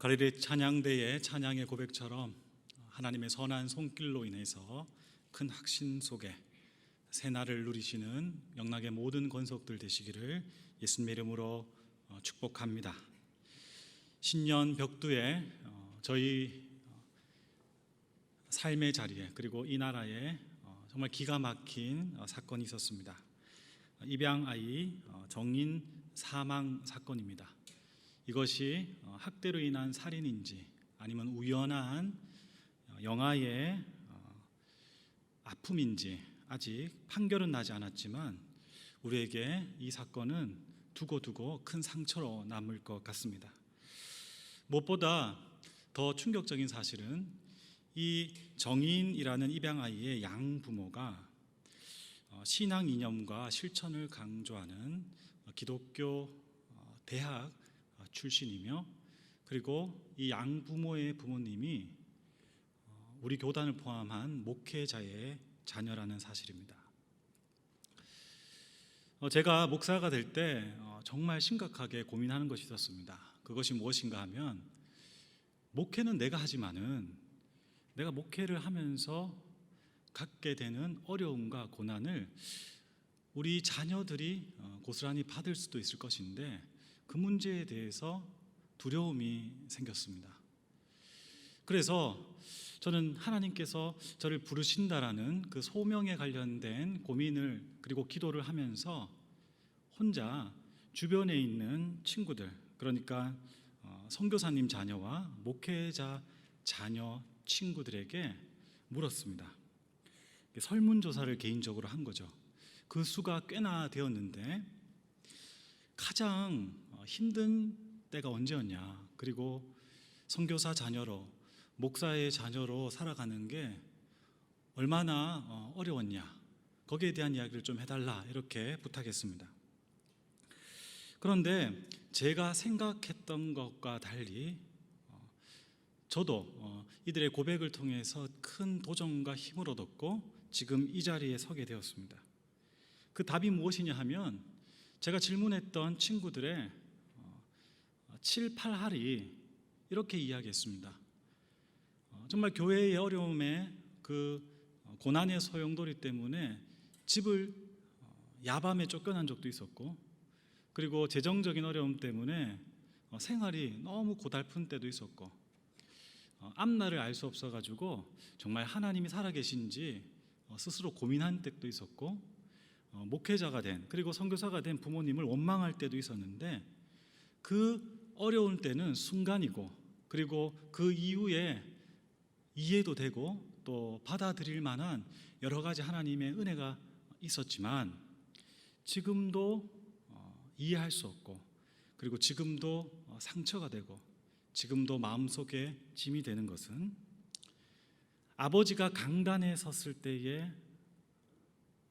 갈릴리 찬양대의 찬양의 고백처럼 하나님의 선한 손길로 인해서 큰 확신 속에 새날을 누리시는 영락의 모든 권속들 되시기를 예수님의 이름으로 축복합니다. 신년 벽두에 저희 삶의 자리에 그리고 이 나라에 정말 기가 막힌 사건이 있었습니다. 입양아이 정인 사망 사건입니다. 이것이 학대로 인한 살인인지 아니면 우연한 영아의 아픔인지 아직 판결은 나지 않았지만 우리에게 이 사건은 두고두고 큰 상처로 남을 것 같습니다. 무엇보다 더 충격적인 사실은 이 정인이라는 입양아이의 양부모가 신앙 이념과 실천을 강조하는 기독교 대학 출신이며 그리고 이 양부모의 부모님이 우리 교단을 포함한 목회자의 자녀라는 사실입니다. 제가 목사가 될 때 정말 심각하게 고민하는 것이 있었습니다. 그것이 무엇인가 하면 목회는 내가 하지만은 내가 목회를 하면서 갖게 되는 어려움과 고난을 우리 자녀들이 고스란히 받을 수도 있을 것인데 그 문제에 대해서 두려움이 생겼습니다. 그래서 저는 하나님께서 저를 부르신다라는 그 소명에 관련된 고민을 그리고 기도를 하면서 혼자 주변에 있는 친구들, 그러니까 선교사님 자녀와 목회자 자녀 친구들에게 물었습니다. 설문조사를 개인적으로 한 거죠. 그 수가 꽤나 되었는데 가장 힘든 때가 언제였냐, 그리고 선교사 자녀로 목사의 자녀로 살아가는 게 얼마나 어려웠냐, 거기에 대한 이야기를 좀 해달라 이렇게 부탁했습니다. 그런데 제가 생각했던 것과 달리 저도 이들의 고백을 통해서 큰 도전과 힘을 얻었고 지금 이 자리에 서게 되었습니다. 그 답이 무엇이냐 하면 제가 질문했던 친구들의 7, 8할이 이렇게 이야기했습니다. 정말 교회의 어려움에 그 고난의 소용돌이 때문에 집을 야밤에 쫓겨난 적도 있었고 그리고 재정적인 어려움 때문에 생활이 너무 고달픈 때도 있었고 앞날을 알 수 없어가지고 정말 하나님이 살아계신지 스스로 고민한 때도 있었고 목회자가 된 그리고 선교사가 된 부모님을 원망할 때도 있었는데 그 어려운 때는 순간이고 그리고 그 이후에 이해도 되고 또 받아들일 만한 여러 가지 하나님의 은혜가 있었지만 지금도 이해할 수 없고 그리고 지금도 상처가 되고 지금도 마음속에 짐이 되는 것은 아버지가 강단에 섰을 때의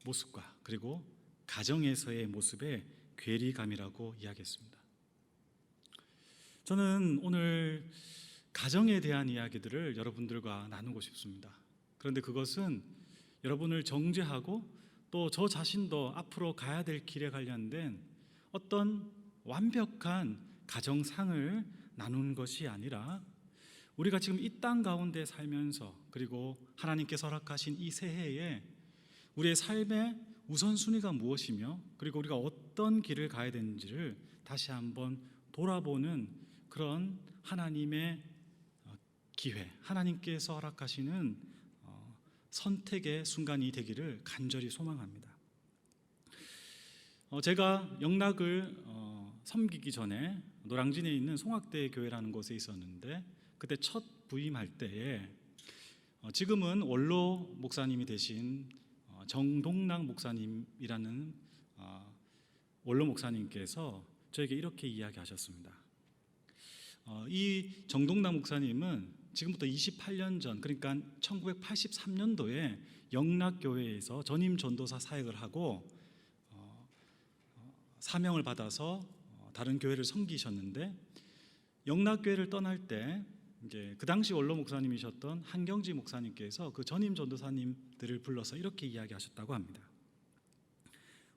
모습과 그리고 가정에서의 모습의 괴리감이라고 이야기했습니다. 저는 오늘 가정에 대한 이야기들을 여러분들과 나누고 싶습니다. 그런데 그것은 여러분을 정죄하고 또 저 자신도 앞으로 가야 될 길에 관련된 어떤 완벽한 가정상을 나누는 것이 아니라 우리가 지금 이 땅 가운데 살면서 그리고 하나님께서 허락하신 이 새해에 우리의 삶의 우선순위가 무엇이며 그리고 우리가 어떤 길을 가야 되는지를 다시 한번 돌아보는 그런 하나님의 기회, 하나님께서 허락하시는 선택의 순간이 되기를 간절히 소망합니다. 제가 영락을 섬기기 전에 노량진에 있는 송악대 교회라는 곳에 있었는데 그때 첫 부임할 때에 지금은 원로 목사님이 되신 정동락 목사님이라는 원로 목사님께서 저에게 이렇게 이야기하셨습니다. 이 정동락 목사님은 지금부터 28년 전, 그러니까 1983년도에 영락교회에서 전임 전도사 사역을 하고 사명을 받아서 다른 교회를 섬기셨는데 영락교회를 떠날 때 이제 그 당시 원로 목사님이셨던 한경지 목사님께서 그 전임 전도사님들을 불러서 이렇게 이야기하셨다고 합니다.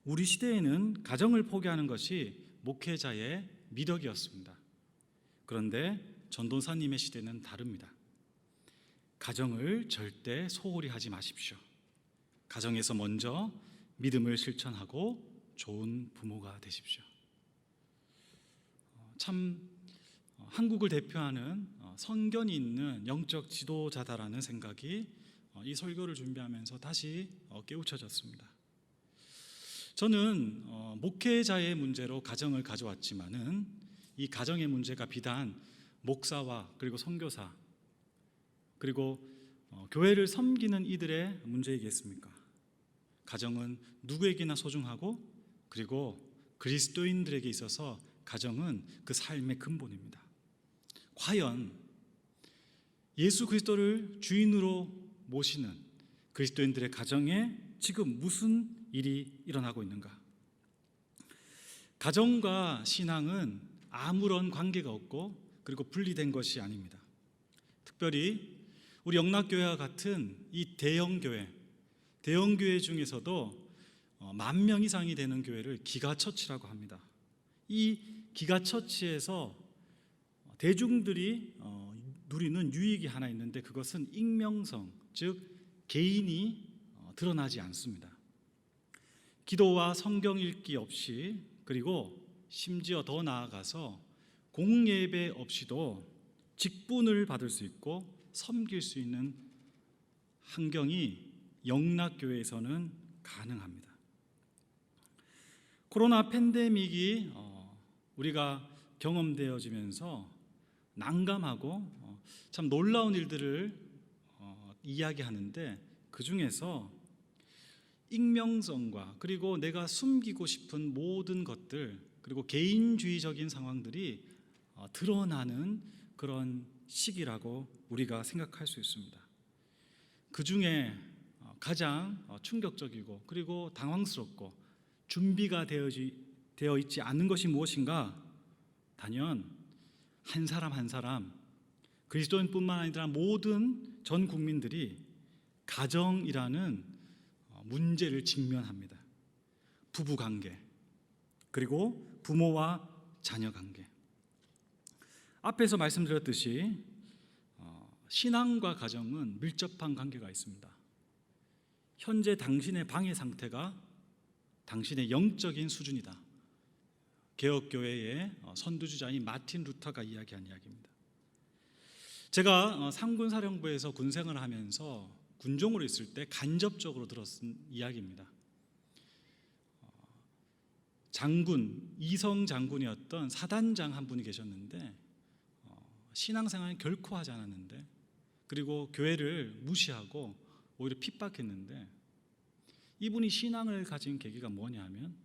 우리 시대에는 가정을 포기하는 것이 목회자의 미덕이었습니다. 그런데 전도사님의 시대는 다릅니다. 가정을 절대 소홀히 하지 마십시오. 가정에서 먼저 믿음을 실천하고 좋은 부모가 되십시오. 참 한국을 대표하는 선견이 있는 영적 지도자다라는 생각이 이 설교를 준비하면서 다시 깨우쳐졌습니다. 저는 목회자의 문제로 가정을 가져왔지만은 이 가정의 문제가 비단 목사와 그리고 선교사 그리고 교회를 섬기는 이들의 문제이겠습니까? 가정은 누구에게나 소중하고 그리고 그리스도인들에게 있어서 가정은 그 삶의 근본입니다. 과연 예수 그리스도를 주인으로 모시는 그리스도인들의 가정에 지금 무슨 일이 일어나고 있는가? 가정과 신앙은 아무런 관계가 없고 그리고 분리된 것이 아닙니다. 특별히 우리 영락교회와 같은 이 대형교회 중에서도 10,000명 이상이 되는 교회를 기가처치라고 합니다. 이 기가처치에서 대중들이 누리는 유익이 하나 있는데 그것은 익명성, 즉 개인이 드러나지 않습니다. 기도와 성경 읽기 없이 그리고 심지어 더 나아가서 공예배 없이도 직분을 받을 수 있고 섬길 수 있는 환경이 영락교회에서는 가능합니다. 코로나 팬데믹이 우리가 경험되어지면서 난감하고 참 놀라운 일들을 이야기하는데 그 중에서 익명성과 그리고 내가 숨기고 싶은 모든 것들 그리고 개인주의적인 상황들이 드러나는 그런 시기라고 우리가 생각할 수 있습니다. 그 중에 가장 충격적이고 그리고 당황스럽고 준비가 되어 있지 않은 것이 무엇인가? 단연 한 사람 한 사람 그리스도인뿐만 아니라 모든 전 국민들이 가정이라는 문제를 직면합니다. 부부 관계 그리고 부모와 자녀 관계. 앞에서 말씀드렸듯이 신앙과 가정은 밀접한 관계가 있습니다. 현재 당신의 방해 상태가 당신의 영적인 수준이다. 개혁교회의 선두주자인 마틴 루터가 이야기한 이야기입니다. 제가 상군사령부에서 군생활을 하면서 군종으로 있을 때 간접적으로 들었은 이야기입니다. 장군, 이성 장군이었던 사단장 한 분이 계셨는데 신앙생활은 결코 하지 않았는데 그리고 교회를 무시하고 오히려 핍박했는데 이분이 신앙을 가진 계기가 뭐냐면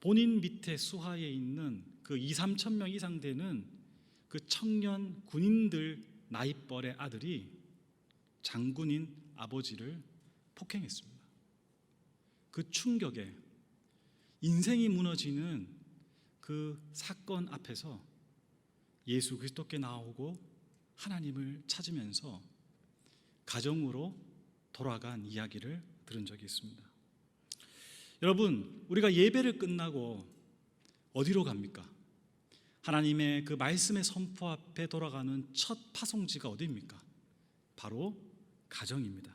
본인 밑에 수하에 있는 그 2-3천 명 이상 되는 그 청년 군인들 나이벌의 아들이 장군인 아버지를 폭행했습니다. 그 충격에 인생이 무너지는 그 사건 앞에서 예수 그리스도께 나오고 하나님을 찾으면서 가정으로 돌아간 이야기를 들은 적이 있습니다. 여러분, 우리가 예배를 끝나고 어디로 갑니까? 하나님의 그 말씀의 선포 앞에 돌아가는 첫 파송지가 어디입니까? 바로 가정입니다.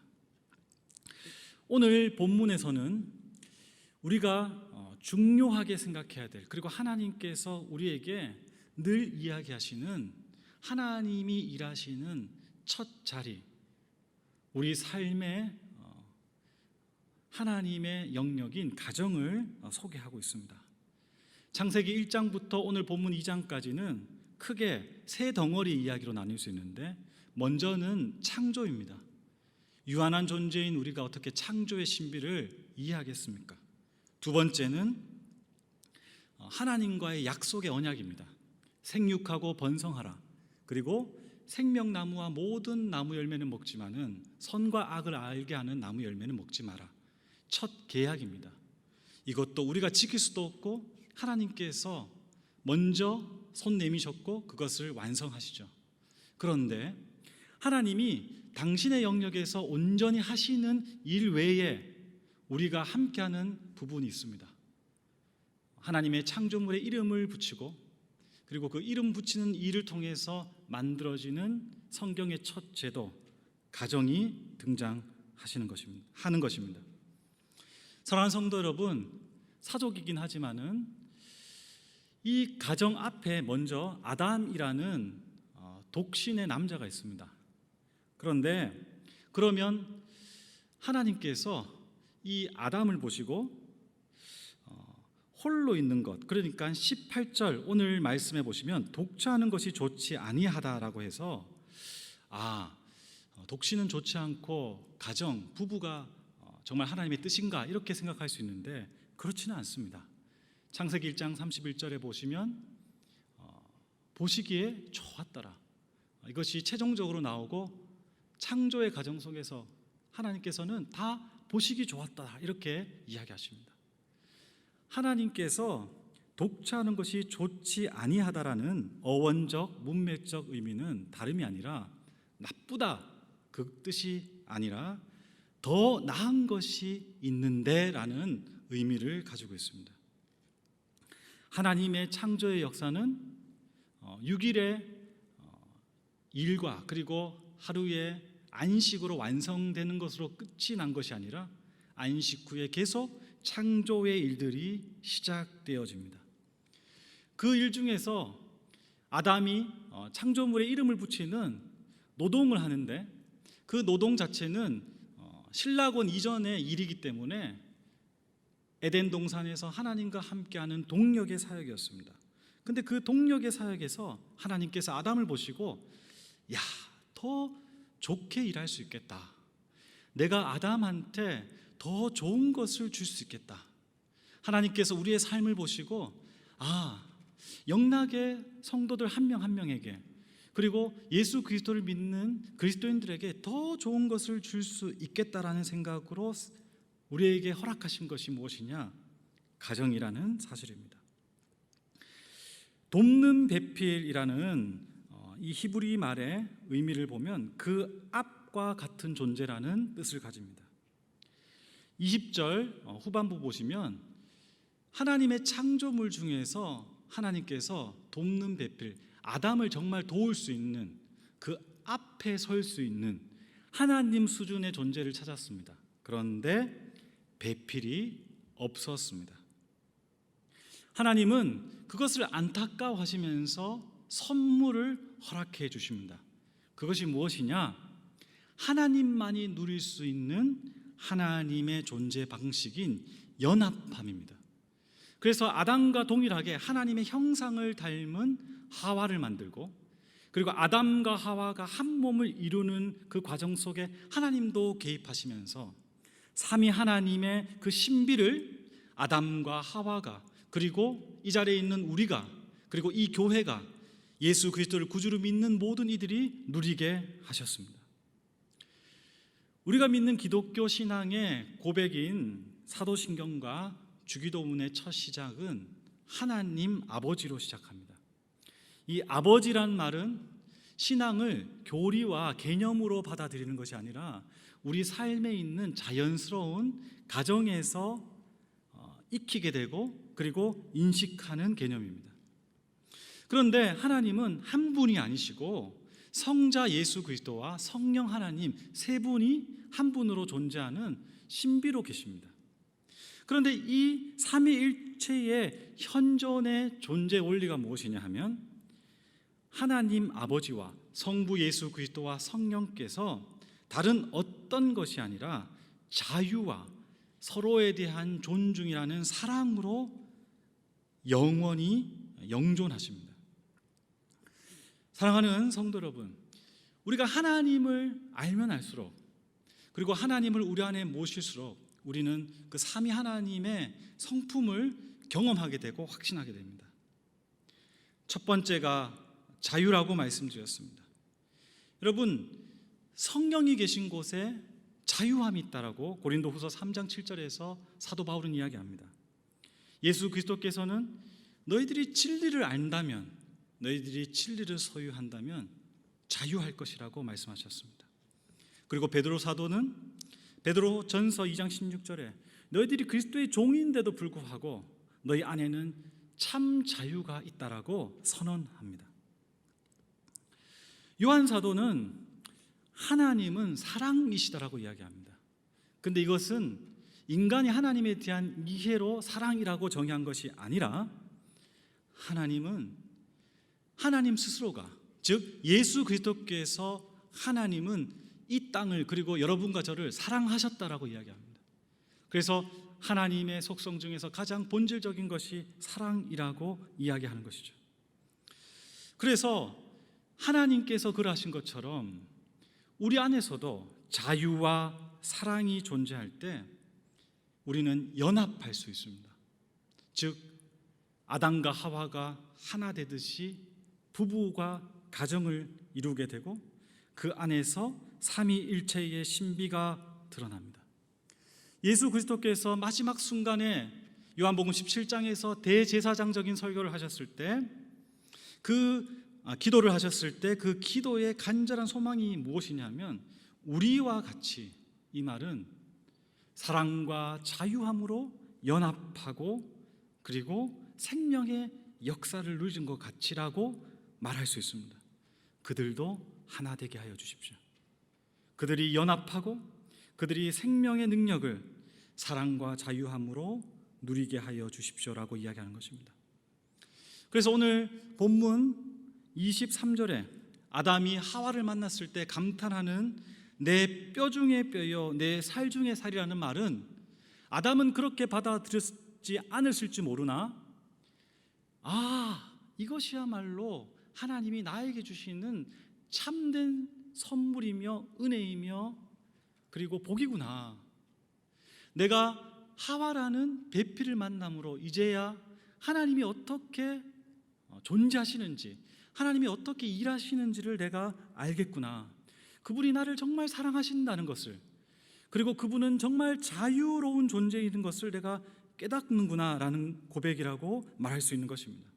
오늘 본문에서는 우리가 중요하게 생각해야 될 그리고 하나님께서 우리에게 늘 이야기하시는 하나님이 일하시는 첫 자리, 우리 삶의 하나님의 영역인 가정을 소개하고 있습니다. 창세기 1장부터 오늘 본문 2장까지는 크게 세 덩어리 이야기로 나눌 수 있는데 먼저는 창조입니다. 유한한 존재인 우리가 어떻게 창조의 신비를 이해하겠습니까? 두 번째는 하나님과의 약속의 언약입니다. 생육하고 번성하라. 그리고 생명나무와 모든 나무 열매는 먹지만은 선과 악을 알게 하는 나무 열매는 먹지 마라. 첫 계약입니다. 이것도 우리가 지킬 수도 없고 하나님께서 먼저 손 내미셨고 그것을 완성하시죠. 그런데 하나님이 당신의 영역에서 온전히 하시는 일 외에 우리가 함께하는 부분이 있습니다. 하나님의 창조물에 이름을 붙이고 그리고 그 이름 붙이는 일을 통해서 만들어지는 성경의 첫 제도, 가정이 등장하시는 것입니다. 하는 것입니다. 사랑하는 성도 여러분, 사족이긴 하지만은 이 가정 앞에 먼저 아담이라는 독신의 남자가 있습니다. 그런데 그러면 하나님께서 이 아담을 보시고 홀로 있는 것, 그러니까 18절 오늘 말씀해 보시면 독처하는 것이 좋지 아니하다라고 해서 독신은 좋지 않고 가정, 부부가 정말 하나님의 뜻인가 이렇게 생각할 수 있는데 그렇지는 않습니다. 창세기 1장 31절에 보시면 보시기에 좋았더라, 이것이 최종적으로 나오고 창조의 과정 속에서 하나님께서는 다 보시기 좋았다 이렇게 이야기하십니다. 하나님께서 독처하는 것이 좋지 아니하다라는 어원적 문맥적 의미는 다름이 아니라 나쁘다 그 뜻이 아니라 더 나은 것이 있는데 라는 의미를 가지고 있습니다. 하나님의 창조의 역사는 6일의 일과 그리고 하루의 안식으로 완성되는 것으로 끝이 난 것이 아니라 안식 후에 계속 창조의 일들이 시작되어집니다. 그 일 중에서 아담이 창조물에 이름을 붙이는 노동을 하는데 그 노동 자체는 신라권 이전의 일이기 때문에 에덴 동산에서 하나님과 함께하는 동력의 사역이었습니다. 근데 그 동력의 사역에서 하나님께서 아담을 보시고 더 좋게 일할 수 있겠다, 내가 아담한테 더 좋은 것을 줄 수 있겠다. 하나님께서 우리의 삶을 보시고 영락의 성도들 한 명 한 명에게 그리고 예수 그리스도를 믿는 그리스도인들에게 더 좋은 것을 줄 수 있겠다라는 생각으로 우리에게 허락하신 것이 무엇이냐? 가정이라는 사실입니다. 돕는 배필이라는 이 히브리 말의 의미를 보면 그 앞과 같은 존재라는 뜻을 가집니다. 20절 후반부 보시면 하나님의 창조물 중에서 하나님께서 돕는 배필, 아담을 정말 도울 수 있는 그 앞에 설 수 있는 하나님 수준의 존재를 찾았습니다. 그런데 배필이 없었습니다. 하나님은 그것을 안타까워하시면서 선물을 허락해 주십니다. 그것이 무엇이냐? 하나님만이 누릴 수 있는 하나님의 존재 방식인 연합함입니다. 그래서 아담과 동일하게 하나님의 형상을 닮은 하와를 만들고 그리고 아담과 하와가 한 몸을 이루는 그 과정 속에 하나님도 개입하시면서 삼위 하나님의 그 신비를 아담과 하와가 그리고 이 자리에 있는 우리가 그리고 이 교회가 예수 그리스도를 구주로 믿는 모든 이들이 누리게 하셨습니다. 우리가 믿는 기독교 신앙의 고백인 사도신경과 주기도문의 첫 시작은 하나님 아버지로 시작합니다. 이 아버지란 말은 신앙을 교리와 개념으로 받아들이는 것이 아니라 우리 삶에 있는 자연스러운 가정에서 익히게 되고 그리고 인식하는 개념입니다. 그런데 하나님은 한 분이 아니시고 성자 예수 그리스도와 성령 하나님 세 분이 한 분으로 존재하는 신비로 계십니다. 그런데 이 삼위일체의 현존의 존재 원리가 무엇이냐 하면 하나님 아버지와 성부 예수 그리스도와 성령께서 다른 어떤 것이 아니라 자유와 서로에 대한 존중이라는 사랑으로 영원히 영존하십니다. 사랑하는 성도 여러분, 우리가 하나님을 알면 알수록 그리고 하나님을 우리 안에 모실수록 우리는 그 삼위 하나님의 성품을 경험하게 되고 확신하게 됩니다. 첫 번째가 자유라고 말씀드렸습니다. 여러분, 성령이 계신 곳에 자유함이 있다라고 고린도후서 3장 7절에서 사도 바울은 이야기합니다. 예수 그리스도께서는 너희들이 진리를 안다면, 너희들이 진리를 소유한다면 자유할 것이라고 말씀하셨습니다. 그리고 베드로 사도는 베드로 전서 2장 16절에 너희들이 그리스도의 종인데도 불구하고 너희 안에는 참 자유가 있다라고 선언합니다. 요한 사도는 하나님은 사랑이시다라고 이야기합니다. 근데 이것은 인간이 하나님에 대한 이해로 사랑이라고 정의한 것이 아니라 하나님은 하나님 스스로가, 즉 예수 그리스도께서 하나님은 이 땅을 그리고 여러분과 저를 사랑하셨다라고 이야기합니다. 그래서 하나님의 속성 중에서 가장 본질적인 것이 사랑이라고 이야기하는 것이죠. 그래서 하나님께서 그러하신 것처럼 우리 안에서도 자유와 사랑이 존재할 때 우리는 연합할 수 있습니다. 즉 아담과 하와가 하나 되듯이 부부가 가정을 이루게 되고 그 안에서 삼위일체의 신비가 드러납니다. 예수 그리스도께서 마지막 순간에 요한복음 17장에서 대제사장적인 설교를 하셨을 때 기도를 하셨을 때 그 기도의 간절한 소망이 무엇이냐면 우리와 같이, 이 말은 사랑과 자유함으로 연합하고 그리고 생명의 역사를 누리는 것 같이라고 말할 수 있습니다. 그들도 하나 되게 하여 주십시오. 그들이 연합하고 그들이 생명의 능력을 사랑과 자유함으로 누리게 하여 주십시오라고 이야기하는 것입니다. 그래서 오늘 본문 23절에 아담이 하와를 만났을 때 감탄하는 내 뼈 중의 뼈요 내 살 중의 살이라는 말은 아담은 그렇게 받아들였지 않았을지 모르나 이것이야말로 하나님이 나에게 주시는 참된 선물이며 은혜이며 그리고 복이구나. 내가 하와라는 배필을 만남으로 이제야 하나님이 어떻게 존재하시는지, 하나님이 어떻게 일하시는지를 내가 알겠구나. 그분이 나를 정말 사랑하신다는 것을, 그리고 그분은 정말 자유로운 존재인 것을 내가 깨닫는구나 라는 고백이라고 말할 수 있는 것입니다.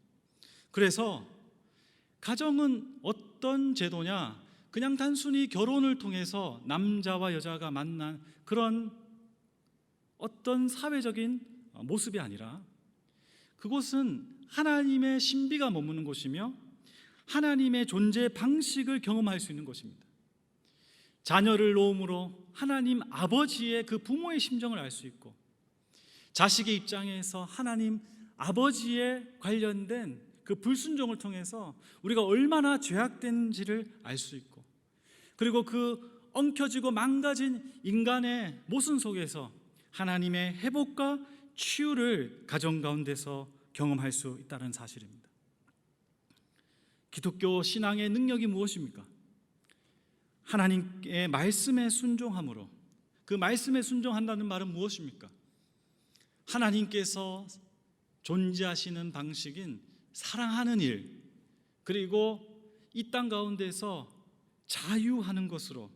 그래서 가정은 어떤 제도냐, 그냥 단순히 결혼을 통해서 남자와 여자가 만난 그런 어떤 사회적인 모습이 아니라 그곳은 하나님의 신비가 머무는 곳이며 하나님의 존재 방식을 경험할 수 있는 곳입니다. 자녀를 놓음으로 하나님 아버지의 그 부모의 심정을 알 수 있고, 자식의 입장에서 하나님 아버지에 관련된 그 불순종을 통해서 우리가 얼마나 죄악된지를 알 수 있고, 그리고 그 엉켜지고 망가진 인간의 모순 속에서 하나님의 회복과 치유를 가정 가운데서 경험할 수 있다는 사실입니다. 기독교 신앙의 능력이 무엇입니까? 하나님의 말씀에 순종함으로, 그 말씀에 순종한다는 말은 무엇입니까? 하나님께서 존재하시는 방식인 사랑하는 일, 그리고 이 땅 가운데서 자유하는 것으로,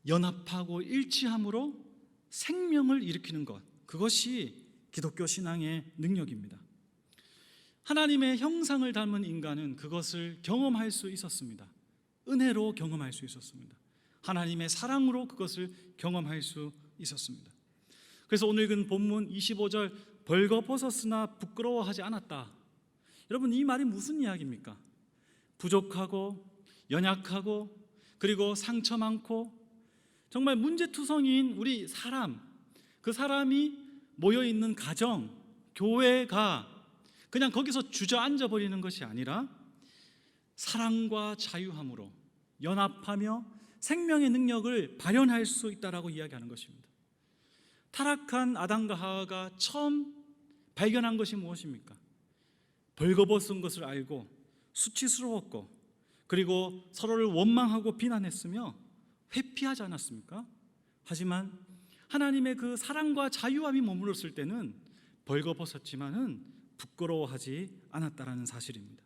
연합하고 일치함으로 생명을 일으키는 것, 그것이 기독교 신앙의 능력입니다. 하나님의 형상을 닮은 인간은 그것을 경험할 수 있었습니다. 은혜로 경험할 수 있었습니다. 하나님의 사랑으로 그것을 경험할 수 있었습니다. 그래서 오늘 읽은 본문 25절, 벌거벗었으나 부끄러워하지 않았다. 여러분, 이 말이 무슨 이야기입니까? 부족하고 연약하고 그리고 상처 많고 정말 문제투성이인 우리 사람, 그 사람이 모여있는 가정, 교회가 그냥 거기서 주저앉아 버리는 것이 아니라 사랑과 자유함으로 연합하며 생명의 능력을 발현할 수 있다라고 이야기하는 것입니다. 타락한 아담과 하와가 처음 발견한 것이 무엇입니까? 벌거벗은 것을 알고 수치스러웠고 그리고 서로를 원망하고 비난했으며 회피하지 않았습니까? 하지만 하나님의 그 사랑과 자유함이 머물렀을 때는 벌거벗었지만은 부끄러워하지 않았다라는 사실입니다.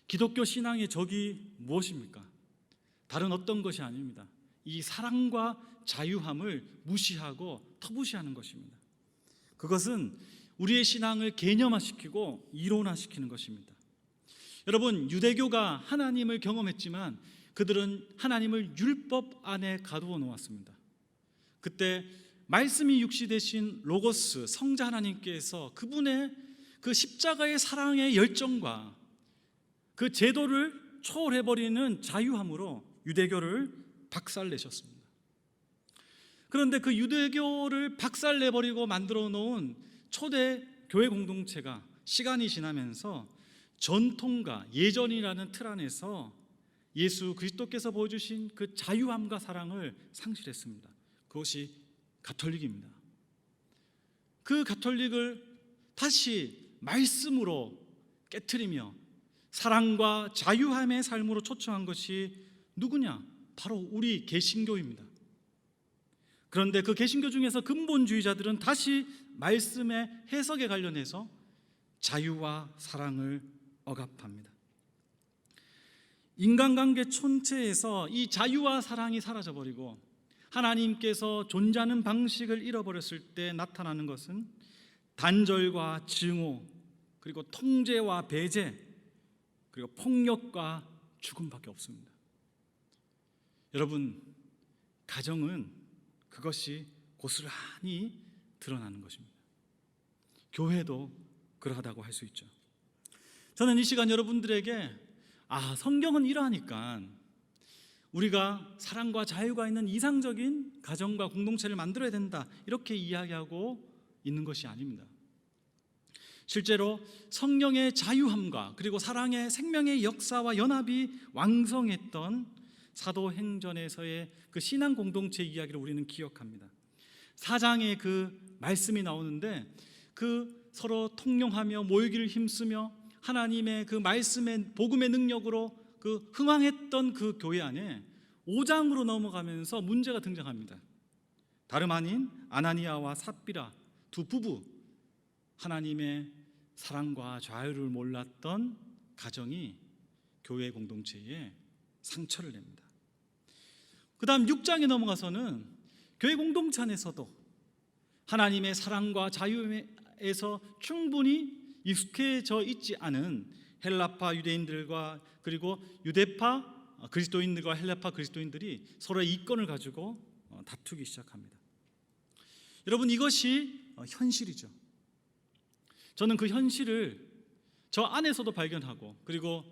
기독교 신앙의 적이 무엇입니까? 다른 어떤 것이 아닙니다. 이 사랑과 자유함을 무시하고 터부시하는 것입니다. 그것은 우리의 신앙을 개념화시키고 이론화시키는 것입니다. 여러분, 유대교가 하나님을 경험했지만 그들은 하나님을 율법 안에 가두어 놓았습니다. 그때 말씀이 육시 되신 로고스, 성자 하나님께서 그분의 그 십자가의 사랑의 열정과 그 제도를 초월해버리는 자유함으로 유대교를 박살내셨습니다. 그런데 그 유대교를 박살내버리고 만들어 놓은 초대 교회 공동체가 시간이 지나면서 전통과 예전이라는 틀 안에서 예수 그리스도께서 보여주신 그 자유함과 사랑을 상실했습니다. 그것이 가톨릭입니다. 그 가톨릭을 다시 말씀으로 깨트리며 사랑과 자유함의 삶으로 초청한 것이 누구냐? 바로 우리 개신교입니다. 그런데 그 개신교 중에서 근본주의자들은 다시 말씀의 해석에 관련해서 자유와 사랑을 억압합니다. 인간관계 전체에서 이 자유와 사랑이 사라져버리고 하나님께서 존재하는 방식을 잃어버렸을 때 나타나는 것은 단절과 증오, 그리고 통제와 배제, 그리고 폭력과 죽음밖에 없습니다. 여러분, 가정은 그것이 고스란히 드러나는 것입니다. 교회도 그러하다고 할 수 있죠. 저는 이 시간 여러분들에게 성경은 이러하니까 우리가 사랑과 자유가 있는 이상적인 가정과 공동체를 만들어야 된다, 이렇게 이야기하고 있는 것이 아닙니다. 실제로 성령의 자유함과 그리고 사랑의 생명의 역사와 연합이 왕성했던 사도행전에서의 그 신앙 공동체 이야기를 우리는 기억합니다. 4장에 그 말씀이 나오는데 그 서로 통용하며 모이기를 힘쓰며 하나님의 그 말씀의 복음의 능력으로 그 흥왕했던 그 교회 안에 5장으로 넘어가면서 문제가 등장합니다. 다름 아닌 아나니아와 삽비라 두 부부, 하나님의 사랑과 자유를 몰랐던 가정이 교회 공동체에 상처를 냅니다. 그 다음 6장에 넘어가서는 교회 공동체 안에서도 하나님의 사랑과 자유에서 충분히 익숙해져 있지 않은 헬라파 유대인들과 그리고 유대파 그리스도인들과 헬라파 그리스도인들이 서로의 이권을 가지고 다투기 시작합니다. 여러분, 이것이 현실이죠. 저는 그 현실을 저 안에서도 발견하고, 그리고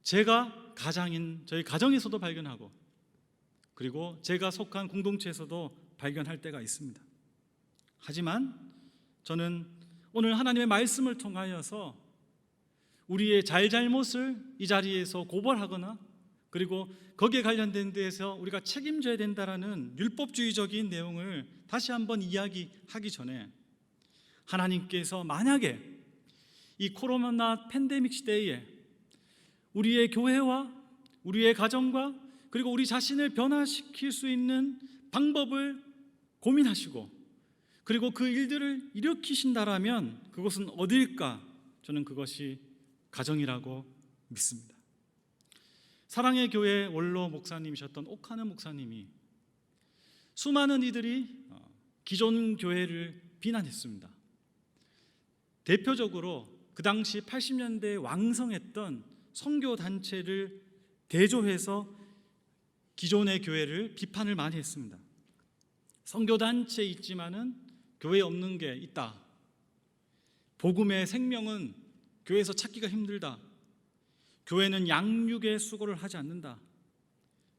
제가 가장인 저희 가정에서도 발견하고, 그리고 제가 속한 공동체에서도 발견할 때가 있습니다. 하지만 저는 오늘 하나님의 말씀을 통하여서 우리의 잘잘못을 이 자리에서 고발하거나, 그리고 거기에 관련된 데에서 우리가 책임져야 된다라는 율법주의적인 내용을 다시 한번 이야기하기 전에, 하나님께서 만약에 이 코로나 팬데믹 시대에 우리의 교회와 우리의 가정과 그리고 우리 자신을 변화시킬 수 있는 방법을 고민하시고, 그리고 그 일들을 일으키신다라면 그것은 어디일까? 저는 그것이 가정이라고 믿습니다. 사랑의 교회 원로 목사님이셨던 오카는 목사님이 수많은 이들이 기존 교회를 비난했습니다. 대표적으로 그 당시 80년대에 왕성했던 선교 단체를 대조해서 기존의 교회를 비판을 많이 했습니다. 선교 단체 있지만은 교회에 없는 게 있다. 복음의 생명은 교회에서 찾기가 힘들다. 교회는 양육의 수고를 하지 않는다.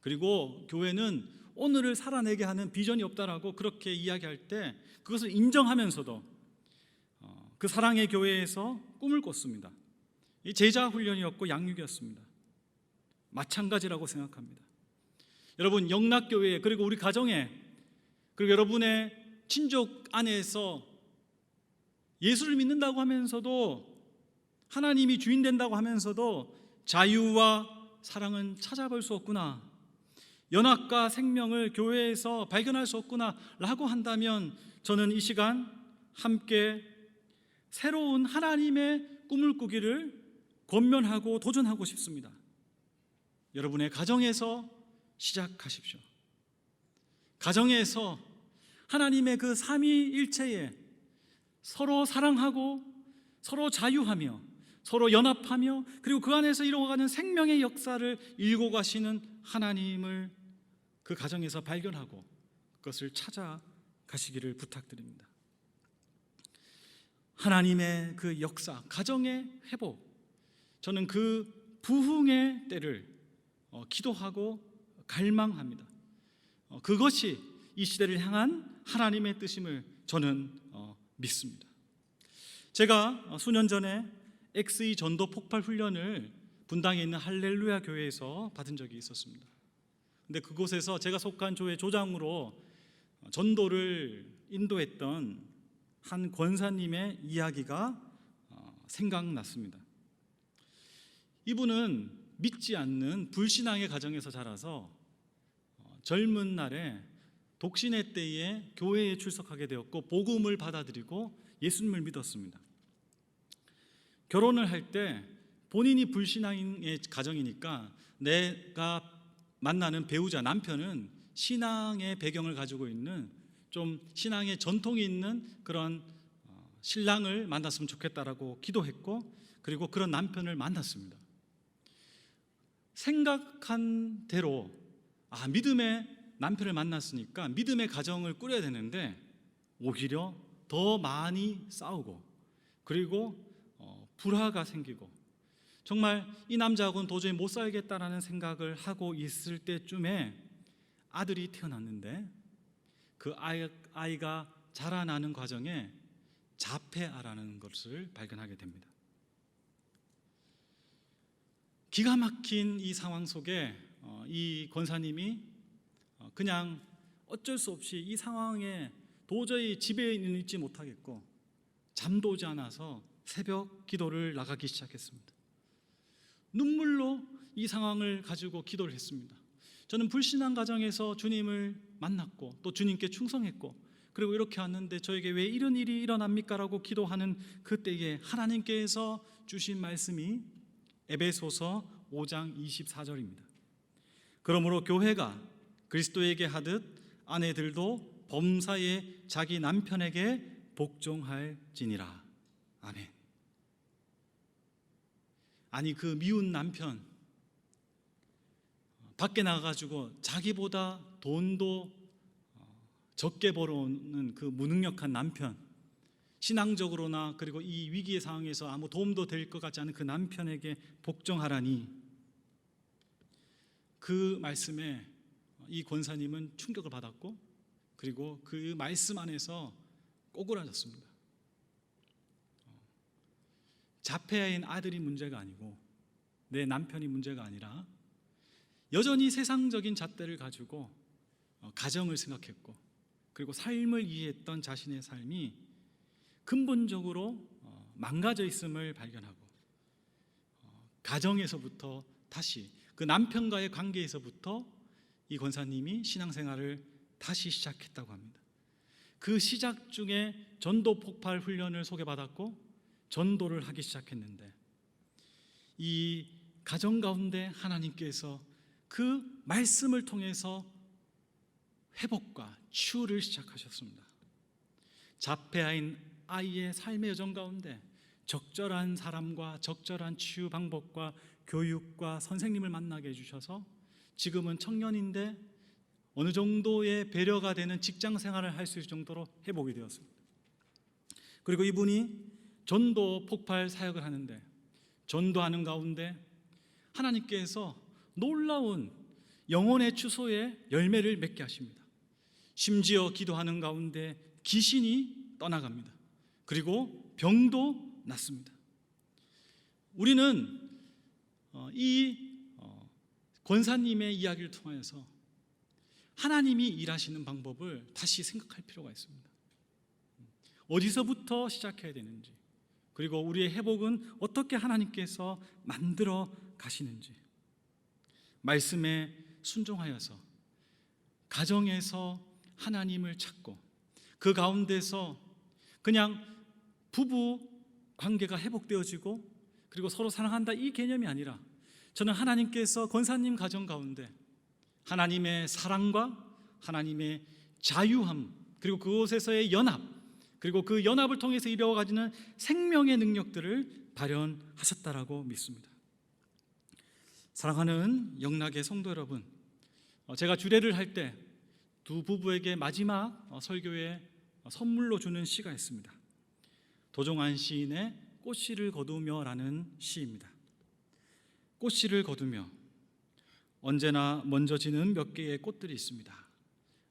그리고 교회는 오늘을 살아내게 하는 비전이 없다라고 그렇게 이야기할 때 그것을 인정하면서도 그 사랑의 교회에서 꿈을 꿨습니다. 이 제자 훈련이었고 양육이었습니다. 마찬가지라고 생각합니다. 여러분, 영락교회 그리고 우리 가정에, 그리고 여러분의 친족 안에서 예수를 믿는다고 하면서도, 하나님이 주인 된다고 하면서도 자유와 사랑은 찾아볼 수 없구나, 연합과 생명을 교회에서 발견할 수 없구나 라고 한다면, 저는 이 시간 함께 새로운 하나님의 꿈을 꾸기를 권면하고 도전하고 싶습니다. 여러분의 가정에서 시작하십시오. 가정에서 하나님의 그 삼위일체에 서로 사랑하고 서로 자유하며 서로 연합하며, 그리고 그 안에서 이루어가는 생명의 역사를 일고 가시는 하나님을 그 가정에서 발견하고 그것을 찾아가시기를 부탁드립니다. 하나님의 그 역사, 가정의 회복, 저는 그 부흥의 때를 기도하고 갈망합니다. 그것이 이 시대를 향한 하나님의 뜻임을 저는 믿습니다. 제가 수년 전에 XE 전도 폭발 훈련을 분당에 있는 할렐루야 교회에서 받은 적이 있었습니다. 근데 그곳에서 제가 속한 교회 조장으로 전도를 인도했던 한 권사님의 이야기가 생각났습니다. 이분은 믿지 않는 불신앙의 가정에서 자라서 젊은 날에 독신의 때에 교회에 출석하게 되었고 복음을 받아들이고 예수님을 믿었습니다. 결혼을 할 때 본인이 불신앙의 가정이니까 내가 만나는 배우자 남편은 신앙의 배경을 가지고 있는 좀 신앙의 전통이 있는 그런 신랑을 만났으면 좋겠다라고 기도했고 그리고 그런 남편을 만났습니다. 생각한 대로 믿음의 남편을 만났으니까 믿음의 가정을 꾸려야 되는데 오히려 더 많이 싸우고 그리고 불화가 생기고 정말 이 남자하고는 도저히 못 살겠다라는 생각을 하고 있을 때쯤에 아들이 태어났는데 그 아이가 자라나는 과정에 자폐아라는 것을 발견하게 됩니다. 기가 막힌 이 상황 속에 이 권사님이 그냥 어쩔 수 없이 이 상황에 도저히 집에 있지 못하겠고 잠도 오지 않아서 새벽 기도를 나가기 시작했습니다. 눈물로 이 상황을 가지고 기도를 했습니다. 저는 불신앙 가정에서 주님을 만났고 또 주님께 충성했고 그리고 이렇게 왔는데 저에게 왜 이런 일이 일어납니까? 라고 기도하는 그때에 하나님께서 주신 말씀이 에베소서 5장 24절입니다. 그러므로 교회가 그리스도에게 하듯 아내들도 범사에 자기 남편에게 복종할지니라. 아멘. 아니 그 미운 남편 밖에 나가가지고 자기보다 돈도 적게 벌어오는 그 무능력한 남편, 신앙적으로나 그리고 이 위기의 상황에서 아무 도움도 될 것 같지 않은 그 남편에게 복종하라니, 그 말씀에 이 권사님은 충격을 받았고 그리고 그 말씀 안에서 꼬꾸라졌습니다. 자폐아인 아들이 문제가 아니고 내 남편이 문제가 아니라 여전히 세상적인 잣대를 가지고 가정을 생각했고 그리고 삶을 이해했던 자신의 삶이 근본적으로 망가져 있음을 발견하고 가정에서부터 다시 그 남편과의 관계에서부터 이 권사님이 신앙생활을 다시 시작했다고 합니다. 그 시작 중에 전도 폭발 훈련을 소개받았고 전도를 하기 시작했는데 이 가정 가운데 하나님께서 그 말씀을 통해서 회복과 치유를 시작하셨습니다. 자폐아인 아이의 삶의 여정 가운데 적절한 사람과 적절한 치유 방법과 교육과 선생님을 만나게 해주셔서 지금은 청년인데 어느 정도의 배려가 되는 직장 생활을 할 수 있을 정도로 회복이 되었습니다. 그리고 이분이 전도 폭발 사역을 하는데 전도하는 가운데 하나님께서 놀라운 영혼의 추소의 열매를 맺게 하십니다. 심지어 기도하는 가운데 귀신이 떠나갑니다. 그리고 병도 낫습니다. 우리는 이 권사님의 이야기를 통해서 하나님이 일하시는 방법을 다시 생각할 필요가 있습니다. 어디서부터 시작해야 되는지, 그리고 우리의 회복은 어떻게 하나님께서 만들어 가시는지, 말씀에 순종하여서 가정에서 하나님을 찾고 그 가운데서 그냥 부부 관계가 회복되어지고 그리고 서로 사랑한다 이 개념이 아니라 저는 하나님께서 권사님 가정 가운데 하나님의 사랑과 하나님의 자유함 그리고 그곳에서의 연합 그리고 그 연합을 통해서 이루어가지는 생명의 능력들을 발현하셨다라고 믿습니다. 사랑하는 영락의 성도 여러분, 제가 주례를 할 때 두 부부에게 마지막 설교에 선물로 주는 시가 있습니다. 도종환 시인의 꽃씨를 거두며라는 시입니다. 꽃씨를 거두며. 언제나 먼저 지는 몇 개의 꽃들이 있습니다.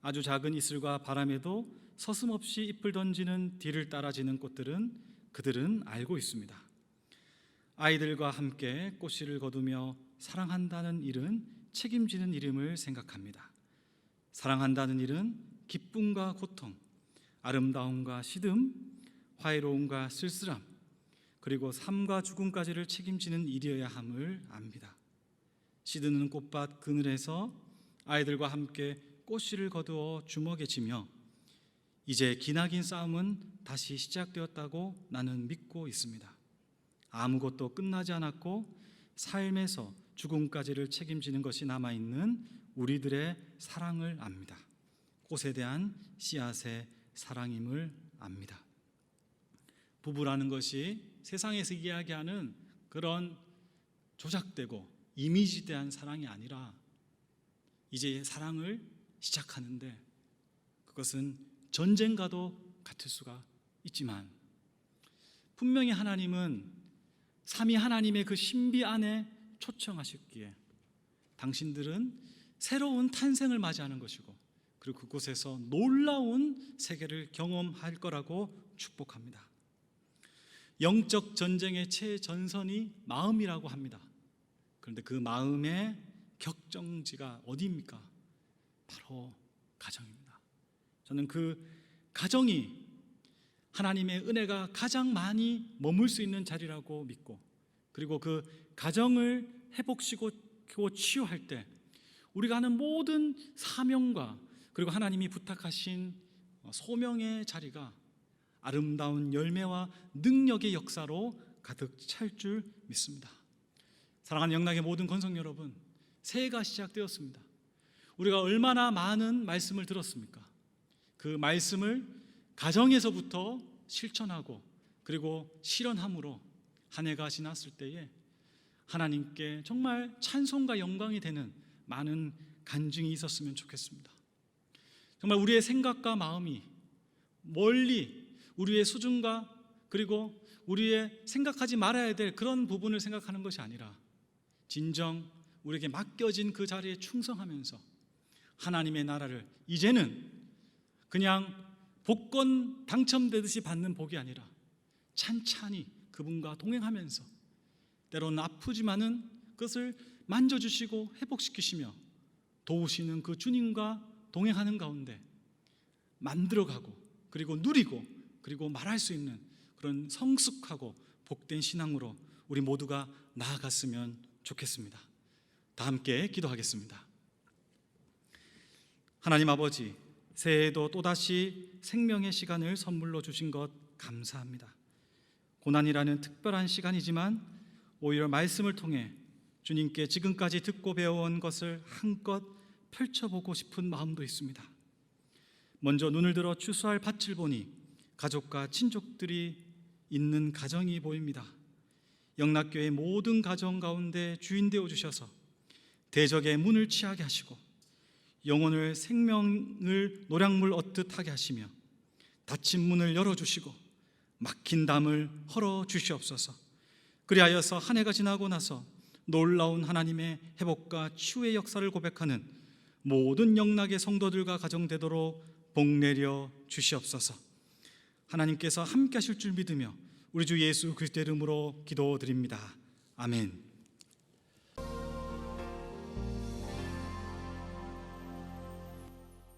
아주 작은 이슬과 바람에도 서슴없이 잎을 던지는 뒤를 따라지는 꽃들은 그들은 알고 있습니다. 아이들과 함께 꽃씨를 거두며 사랑한다는 일은 책임지는 일임을 생각합니다. 사랑한다는 일은 기쁨과 고통, 아름다움과 시듬, 화이로움과 쓸쓸함, 그리고 삶과 죽음까지를 책임지는 일이어야 함을 압니다. 시드는 꽃밭 그늘에서 아이들과 함께 꽃씨를 거두어 주먹에 쥐며 이제 기나긴 싸움은 다시 시작되었다고 나는 믿고 있습니다. 아무것도 끝나지 않았고 삶에서 죽음까지를 책임지는 것이 남아있는 우리들의 사랑을 압니다. 꽃에 대한 씨앗의 사랑임을 압니다. 부부라는 것이 세상에서 이야기하는 그런 조작되고 이미지대한 사랑이 아니라 이제 사랑을 시작하는데 그것은 전쟁과도 같을 수가 있지만 분명히 하나님은 삼위 하나님의 그 신비 안에 초청하셨기에 당신들은 새로운 탄생을 맞이하는 것이고 그리고 그곳에서 놀라운 세계를 경험할 거라고 축복합니다. 영적 전쟁의 최전선이 마음이라고 합니다. 그런데 그 마음의 격정지가 어디입니까? 바로 가정입니다. 저는 그 가정이 하나님의 은혜가 가장 많이 머물 수 있는 자리라고 믿고 그리고 그 가정을 회복시키고 치유할 때 우리가 하는 모든 사명과 그리고 하나님이 부탁하신 소명의 자리가 아름다운 열매와 능력의 역사로 가득 찰 줄 믿습니다. 사랑하는 영락의 모든 건성 여러분, 새해가 시작되었습니다. 우리가 얼마나 많은 말씀을 들었습니까? 그 말씀을 가정에서부터 실천하고 그리고 실현함으로 한 해가 지났을 때에 하나님께 정말 찬송과 영광이 되는 많은 간증이 있었으면 좋겠습니다. 정말 우리의 생각과 마음이 멀리 우리의 수준과 그리고 우리의 생각하지 말아야 될 그런 부분을 생각하는 것이 아니라 진정 우리에게 맡겨진 그 자리에 충성하면서 하나님의 나라를 이제는 그냥 복권 당첨되듯이 받는 복이 아니라 찬찬히 그분과 동행하면서 때로는 아프지만은 그것을 만져주시고 회복시키시며 도우시는 그 주님과 동행하는 가운데 만들어가고 그리고 누리고 그리고 말할 수 있는 그런 성숙하고 복된 신앙으로 우리 모두가 나아갔으면 좋겠습니다. 다 함께 기도하겠습니다. 하나님 아버지, 새해에도 또다시 생명의 시간을 선물로 주신 것 감사합니다. 고난이라는 특별한 시간이지만 오히려 말씀을 통해 주님께 지금까지 듣고 배워온 것을 한껏 펼쳐보고 싶은 마음도 있습니다. 먼저 눈을 들어 추수할 밭을 보니 가족과 친족들이 있는 가정이 보입니다. 영락교회 모든 가정 가운데 주인 되어 주셔서 대적의 문을 취하게 하시고 영혼을 생명을 노량물 얻듯 하게 하시며 닫힌 문을 열어주시고 막힌 담을 헐어주시옵소서. 그리하여서 한 해가 지나고 나서 놀라운 하나님의 회복과 치유의 역사를 고백하는 모든 영락의 성도들과 가정 되도록 복 내려 주시옵소서. 하나님께서 함께 하실 줄 믿으며 우리 주 예수 그리스도의 이름으로 기도드립니다. 아멘.